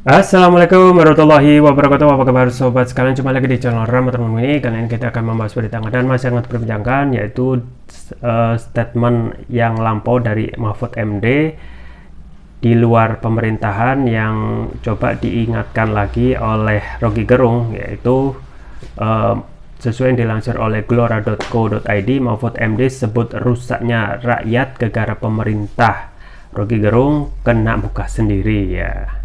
Assalamualaikum warahmatullahi wabarakatuh. Apa kabar sobat sekalian? Jumpa lagi di channel Ramadan ini. Kali ini kita akan membahas berita dan masih sangat diperbincangkan, yaitu statement yang lampau dari Mahfud MD di luar pemerintahan yang coba diingatkan lagi oleh Rocky Gerung, yaitu sesuai yang dilansir oleh glora.co.id, Mahfud MD sebut rusaknya rakyat gara-gara pemerintah. Rocky Gerung kena muka sendiri ya.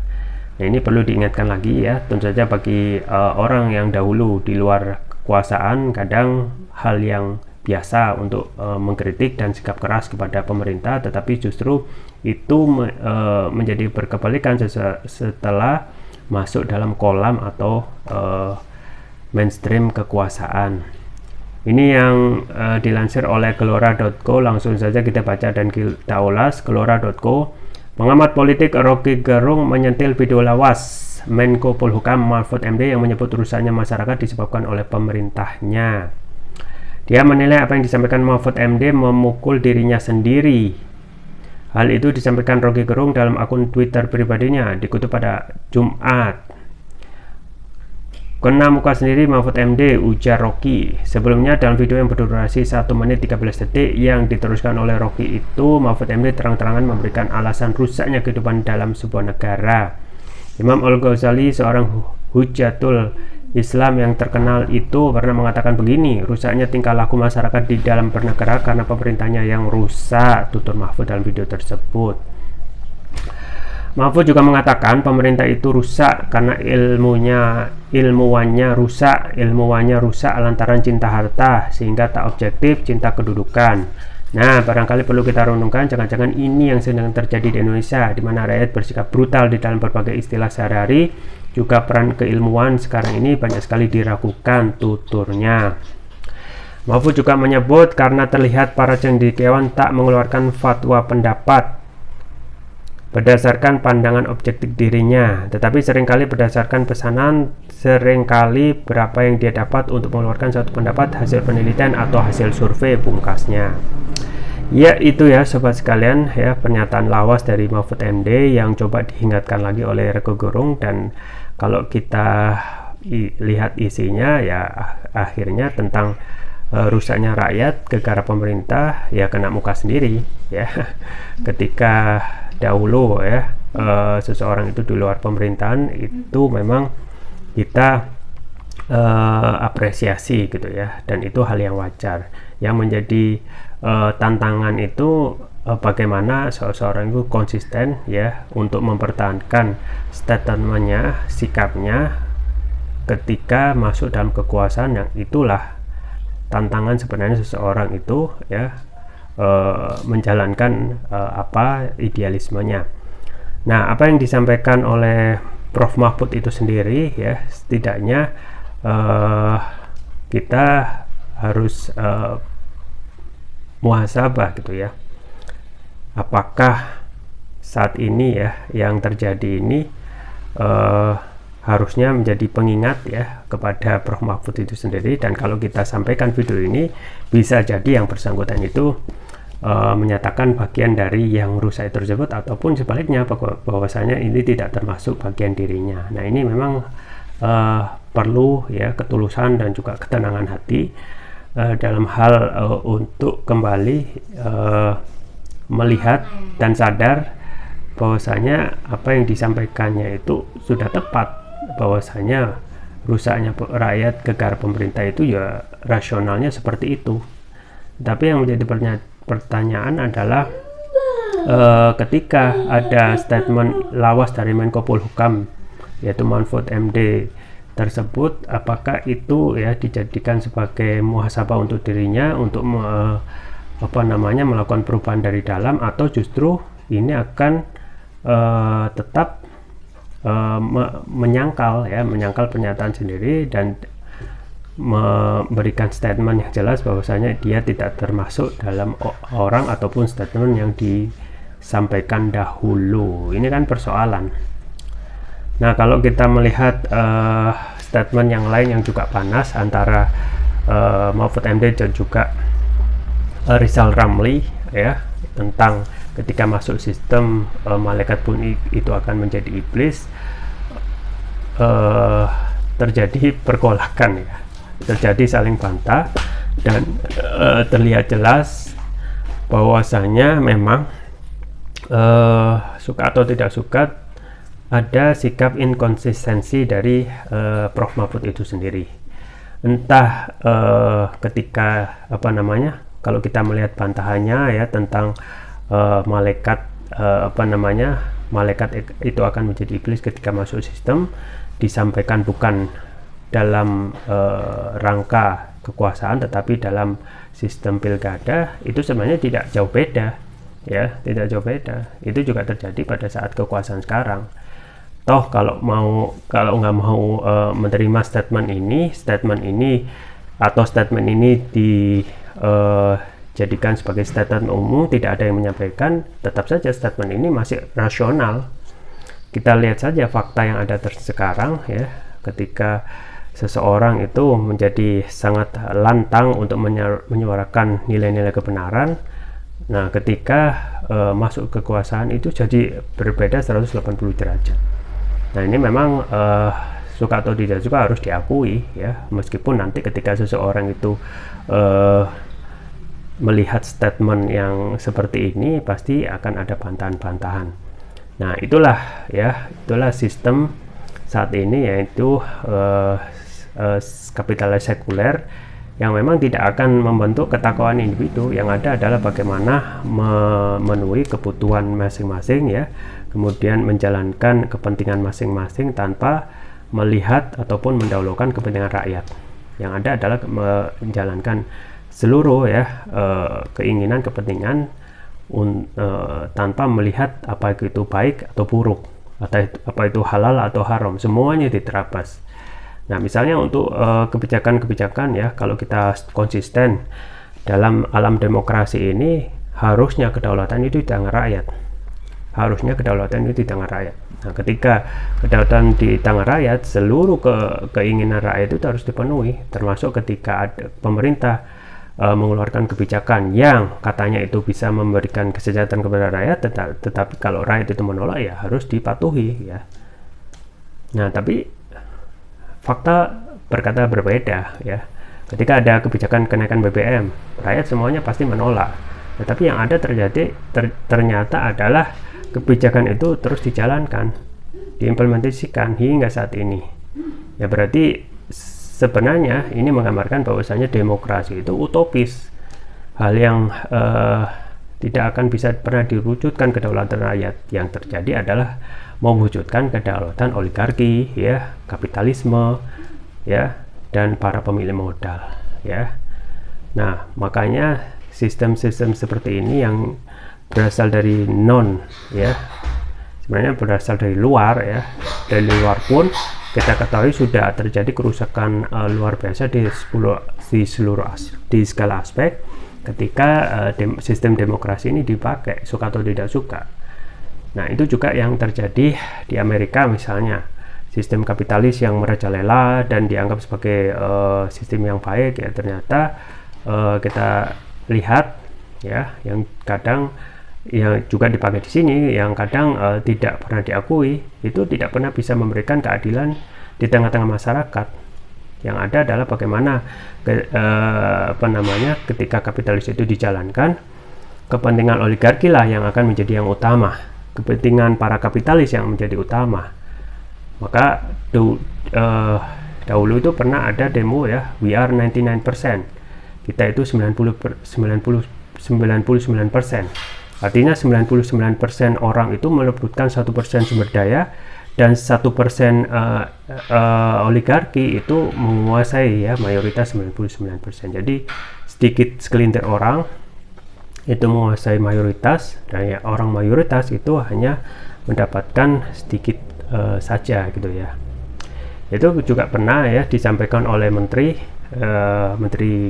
Nah, ini perlu diingatkan lagi ya, tentu saja bagi orang yang dahulu di luar kekuasaan, kadang hal yang biasa untuk mengkritik dan sikap keras kepada pemerintah, tetapi justru itu menjadi berkebalikan setelah masuk dalam kolam atau mainstream kekuasaan. Ini yang dilansir oleh glora.co, langsung saja kita baca dan kita ulas. Glora.co, pengamat politik Rocky Gerung menyentil video lawas Menko Polhukam Mahfud MD yang menyebut rusaknya masyarakat disebabkan oleh pemerintahnya. Dia menilai apa yang disampaikan Mahfud MD memukul dirinya sendiri. Hal itu disampaikan Rocky Gerung dalam akun Twitter pribadinya, dikutip pada Jumat. Kena muka sendiri Mahfud MD, ujar Rocky. Sebelumnya dalam video yang berdurasi 1 menit 13 detik yang diteruskan oleh Rocky itu, Mahfud MD terang-terangan memberikan alasan rusaknya kehidupan dalam sebuah negara. Imam Al-Ghazali, seorang hujatul Islam yang terkenal itu, pernah mengatakan begini, rusaknya tingkah laku masyarakat di dalam bernegara karena pemerintahnya yang rusak, tutur Mahfud dalam video tersebut. Mahfud juga mengatakan pemerintah itu rusak karena ilmuwannya rusak lantaran cinta harta sehingga tak objektif, cinta kedudukan. Nah, barangkali perlu kita renungkan, jangan-jangan ini yang sedang terjadi di Indonesia, di mana rakyat bersikap brutal di dalam berbagai istilah sehari-hari. Juga peran keilmuan sekarang ini banyak sekali diragukan, tuturnya. Mahfud juga menyebut karena terlihat para cendekiawan tak mengeluarkan fatwa pendapat berdasarkan pandangan objektif dirinya, tetapi seringkali berdasarkan pesanan, seringkali berapa yang dia dapat untuk mengeluarkan suatu pendapat hasil penelitian atau hasil survei, pungkasnya. Ya, itu ya sobat sekalian ya, pernyataan lawas dari Mahfud MD yang coba diingatkan lagi oleh Rocky Gerung, dan kalau kita lihat isinya ya akhirnya tentang rusaknya rakyat gara-gara pemerintah, ya kena muka sendiri ya. Ketika dahulu ya seseorang itu di luar pemerintahan itu memang kita apresiasi gitu ya, dan itu hal yang wajar. Yang menjadi tantangan itu bagaimana seseorang itu konsisten ya untuk mempertahankan statementnya, sikapnya ketika masuk dalam kekuasaan, yang itulah tantangan sebenarnya seseorang itu ya menjalankan apa idealismenya. Nah, apa yang disampaikan oleh Prof. Mahfud itu sendiri ya, setidaknya kita harus muhasabah gitu ya. Apakah saat ini ya yang terjadi ini harusnya menjadi pengingat ya kepada Prof. Mahfud itu sendiri, dan kalau kita sampaikan video ini bisa jadi yang bersangkutan itu menyatakan bagian dari yang rusak tersebut, ataupun sebaliknya bahwasanya ini tidak termasuk bagian dirinya. Nah, ini memang perlu ya ketulusan dan juga ketenangan hati dalam hal untuk kembali melihat dan sadar bahwasanya apa yang disampaikannya itu sudah tepat, bahwasanya rusaknya rakyat gara-gara pemerintah itu ya rasionalnya seperti itu. Tapi yang menjadi pertanyaan adalah ketika ada statement lawas dari Menko Polhukam yaitu Mahfud MD tersebut, apakah itu ya dijadikan sebagai muhasabah untuk dirinya untuk melakukan perubahan dari dalam, atau justru ini akan tetap menyangkal pernyataan sendiri dan memberikan statement yang jelas bahwasanya dia tidak termasuk dalam orang ataupun statement yang disampaikan dahulu. Ini kan persoalan. Nah, kalau kita melihat statement yang lain yang juga panas antara Mahfud MD dan juga Rizal Ramli ya, tentang ketika masuk sistem malaikat pun itu akan menjadi iblis. terjadi pergolakan ya, terjadi saling bantah, dan terlihat jelas bahwasanya memang suka atau tidak suka ada sikap inkonsistensi dari Prof. Mahfud itu sendiri. Entah ketika kalau kita melihat bantahannya ya tentang malaikat malaikat itu akan menjadi iblis ketika masuk sistem, disampaikan bukan dalam rangka kekuasaan tetapi dalam sistem pilkada, itu sebenarnya tidak jauh beda ya, tidak jauh beda. Itu juga terjadi pada saat kekuasaan sekarang. Toh kalau nggak mau menerima statement ini atau statement ini dijadikan sebagai statement umum, tidak ada yang menyampaikan, tetap saja statement ini masih rasional. Kita lihat saja fakta yang ada sekarang ya, ketika seseorang itu menjadi sangat lantang untuk menyuarakan nilai-nilai kebenaran. Nah, ketika masuk kekuasaan itu jadi berbeda 180 derajat. Nah, ini memang suka atau tidak suka harus diakui ya, meskipun nanti ketika seseorang itu melihat statement yang seperti ini pasti akan ada bantahan-bantahan. Nah, itulah sistem saat ini, yaitu kapitalis sekuler yang memang tidak akan membentuk ketakwaan individu. Yang ada adalah bagaimana memenuhi kebutuhan masing-masing ya, kemudian menjalankan kepentingan masing-masing tanpa melihat ataupun mendahulukan kepentingan rakyat. Yang ada adalah menjalankan seluruh keinginan kepentingan tanpa melihat apa itu baik atau buruk, atau apa itu halal atau haram, semuanya diterabas. Nah, misalnya untuk kebijakan-kebijakan ya, kalau kita konsisten dalam alam demokrasi ini, harusnya kedaulatan itu di tangan rakyat. Harusnya kedaulatan itu di tangan rakyat. Nah, ketika kedaulatan di tangan rakyat, seluruh keinginan rakyat itu harus dipenuhi, termasuk ketika pemerintah mengeluarkan kebijakan yang katanya itu bisa memberikan kesejahteraan kepada rakyat, tetapi kalau rakyat itu menolak ya harus dipatuhi ya. Nah, tapi fakta berkata berbeda ya. Ketika ada kebijakan kenaikan BBM, rakyat semuanya pasti menolak. Tetapi yang ada ternyata adalah kebijakan itu terus dijalankan, diimplementasikan hingga saat ini. Ya, berarti sebenarnya ini menggambarkan bahwasanya demokrasi itu utopis, hal yang tidak akan bisa pernah diwujudkan kedaulatan rakyat. Yang terjadi adalah mewujudkan kedaulatan oligarki ya, kapitalisme ya, dan para pemilik modal ya. Nah, makanya sistem-sistem seperti ini yang berasal dari sebenarnya berasal dari luar ya, dari luar pun kita ketahui sudah terjadi kerusakan luar biasa di segala aspek ketika sistem demokrasi ini dipakai, suka atau tidak suka. Nah, itu juga yang terjadi di Amerika misalnya, sistem kapitalis yang merajalela dan dianggap sebagai sistem yang baik ya, ternyata kita lihat ya, yang kadang yang juga dipakai di sini, yang kadang tidak pernah diakui, itu tidak pernah bisa memberikan keadilan di tengah-tengah masyarakat. Yang ada adalah bagaimana ketika kapitalis itu dijalankan, kepentingan oligarki lah yang akan menjadi yang utama, kepentingan para kapitalis yang menjadi utama. Maka dahulu itu pernah ada demo ya, we are 99%, kita itu 99%. Artinya 99% orang itu merebutkan 1% sumber daya, dan 1% oligarki itu menguasai ya mayoritas 99%. Jadi sedikit segelintir orang itu menguasai mayoritas, dan ya, orang mayoritas itu hanya mendapatkan sedikit saja gitu ya. Itu juga pernah ya disampaikan oleh Menteri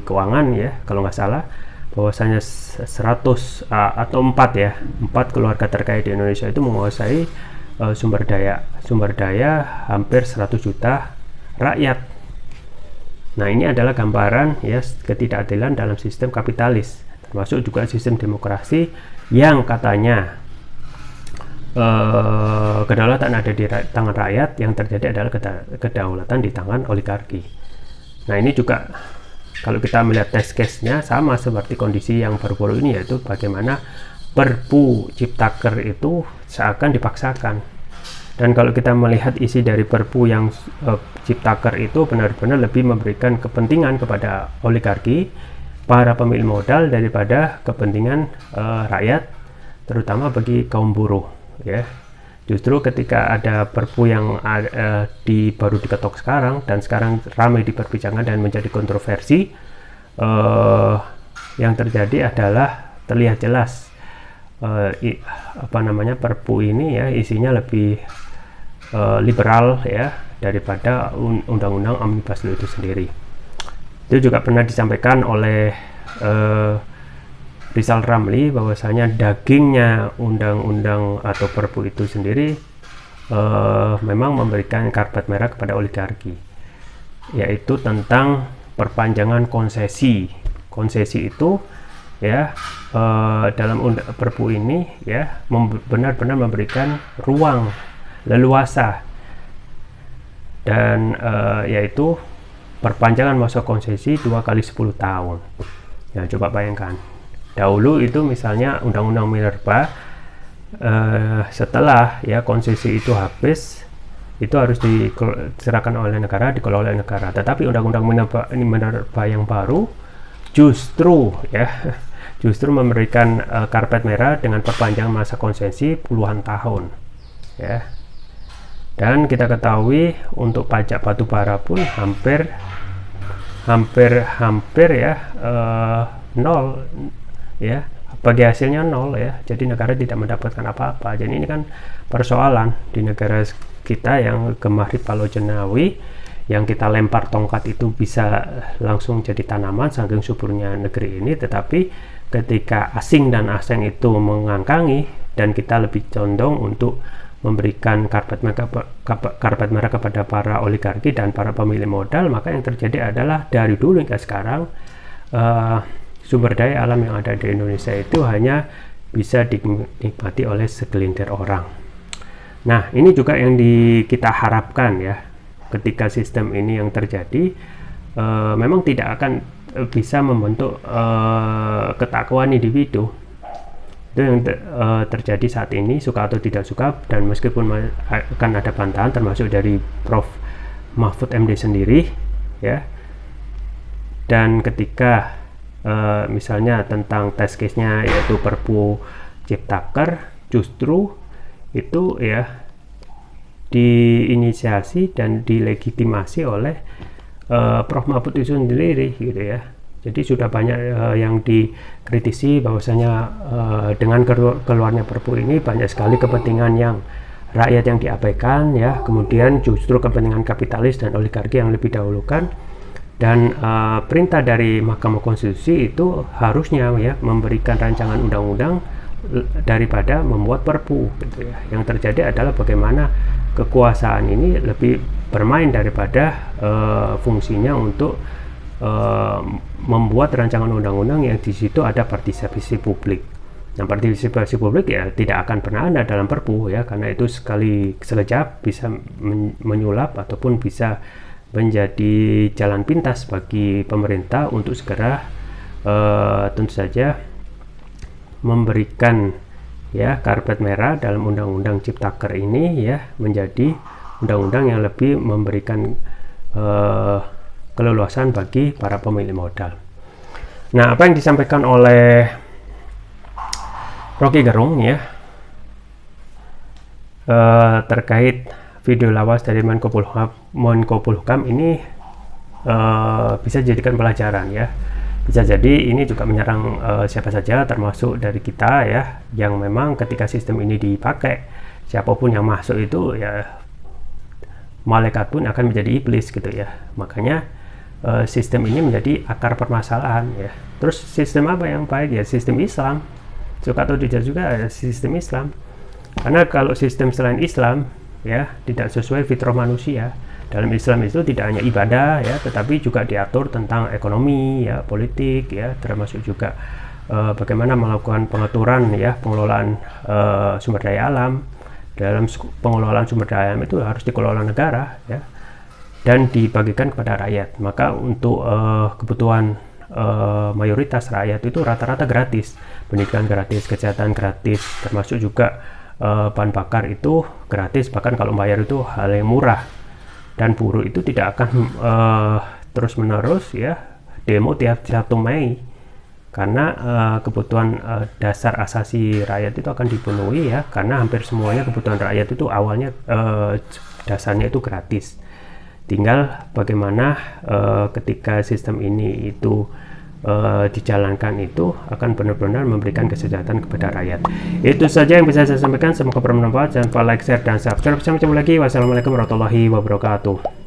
Keuangan ya, kalau nggak salah, bahwasanya 100 atau 4 keluarga terkaya di Indonesia itu menguasai sumber daya hampir 100 juta rakyat. Nah, ini adalah gambaran ya ketidakadilan dalam sistem kapitalis, termasuk juga sistem demokrasi yang katanya kedaulatan ada di tangan rakyat, yang terjadi adalah kedaulatan di tangan oligarki. Nah, ini juga kalau kita melihat test case-nya sama seperti kondisi yang baru-baru ini, yaitu bagaimana Perpu Ciptaker itu seakan dipaksakan. Dan kalau kita melihat isi dari Perpu yang Ciptaker itu benar-benar lebih memberikan kepentingan kepada oligarki, para pemilik modal, daripada kepentingan rakyat, terutama bagi kaum buruh, ya. Justru ketika ada Perpu yang baru diketok sekarang, dan sekarang ramai diperbincangkan dan menjadi kontroversi, yang terjadi adalah terlihat jelas Perpu ini ya isinya lebih liberal ya daripada undang-undang Omnibus Law itu sendiri. Itu juga pernah disampaikan oleh Rizal Ramli bahwasanya dagingnya undang-undang atau Perpu itu sendiri memang memberikan karpet merah kepada oligarki, yaitu tentang perpanjangan konsesi. Konsesi itu ya dalam Perpu ini ya benar-benar memberikan ruang leluasa, dan yaitu perpanjangan masa konsesi 2 kali 10 tahun. Ya, coba bayangkan. Dahulu itu misalnya undang-undang minerba, setelah ya konsesi itu habis, itu harus diserahkan oleh negara, dikelola oleh negara. Tetapi undang-undang minerba yang baru justru memberikan karpet merah dengan perpanjangan masa konsesi puluhan tahun, ya. Dan kita ketahui untuk pajak batubara pun hampir ya nol, ya, bagi hasilnya nol ya. Jadi negara tidak mendapatkan apa-apa. Jadi ini kan persoalan di negara kita yang gemar Palau Jenawi, yang kita lempar tongkat itu bisa langsung jadi tanaman saking suburnya negeri ini. Tetapi ketika asing dan asing itu mengangkangi dan kita lebih condong untuk memberikan karpet merah kepada para oligarki dan para pemilik modal, maka yang terjadi adalah dari dulu hingga sekarang sumber daya alam yang ada di Indonesia itu hanya bisa dinikmati oleh segelintir orang. Nah, ini juga yang kita harapkan ya, ketika sistem ini yang terjadi, memang tidak akan bisa membentuk ketakwaan individu. Itu yang terjadi saat ini, suka atau tidak suka. Dan meskipun akan ada bantahan termasuk dari Prof. Mahfud MD sendiri ya, dan ketika misalnya tentang test case-nya yaitu Perpu Ciptaker, justru itu ya diinisiasi dan dilegitimasi oleh Prof. Mahfud itu sendiri gitu ya. Jadi sudah banyak yang dikritisi bahwasanya dengan keluarnya Perpu ini banyak sekali kepentingan yang rakyat yang diabaikan ya, kemudian justru kepentingan kapitalis dan oligarki yang lebih dahulukan. Dan perintah dari Mahkamah Konstitusi itu harusnya ya memberikan rancangan undang-undang daripada membuat Perpu gitu ya. Yang terjadi adalah bagaimana kekuasaan ini lebih bermain daripada fungsinya untuk membuat rancangan undang-undang yang di situ ada partisipasi publik. Nah, partisipasi publik ya tidak akan pernah ada dalam Perpu ya, karena itu sekejap bisa menyulap ataupun bisa menjadi jalan pintas bagi pemerintah untuk segera tentu saja memberikan ya karpet merah dalam undang-undang Ciptaker ini ya menjadi undang-undang yang lebih memberikan keleluasan bagi para pemilik modal. Nah, apa yang disampaikan oleh Rocky Gerung ya terkait video lawas dari Menko Polhukam ini bisa dijadikan pelajaran ya. Bisa jadi ini juga menyerang siapa saja termasuk dari kita ya, yang memang ketika sistem ini dipakai, siapapun yang masuk itu ya malaikat pun akan menjadi iblis gitu ya. Makanya sistem ini menjadi akar permasalahan ya. Terus sistem apa yang baik ya? Sistem Islam, suka atau tidak juga sistem Islam. Karena kalau sistem selain Islam ya tidak sesuai fitrah manusia. Dalam Islam itu tidak hanya ibadah ya, tetapi juga diatur tentang ekonomi ya, politik ya, termasuk juga bagaimana melakukan pengaturan ya, pengelolaan sumber daya alam, dalam pengelolaan sumber daya alam itu harus dikelola negara ya, dan dibagikan kepada rakyat. Maka untuk kebutuhan mayoritas rakyat itu rata-rata gratis, pendidikan gratis, kesehatan gratis, termasuk juga bahan bakar itu gratis, bahkan kalau bayar itu hal yang murah. Dan buruh itu tidak akan terus menerus ya demo tiap 1 Mei, karena kebutuhan dasar asasi rakyat itu akan dipenuhi ya, karena hampir semuanya kebutuhan rakyat itu awalnya dasarnya itu gratis. Tinggal bagaimana ketika sistem ini itu dijalankan itu akan benar-benar memberikan kesejahteraan kepada rakyat. Itu saja yang bisa saya sampaikan, semoga bermanfaat. Jangan lupa like, share, dan subscribe. Sampai jumpa lagi. Wassalamualaikum warahmatullahi wabarakatuh.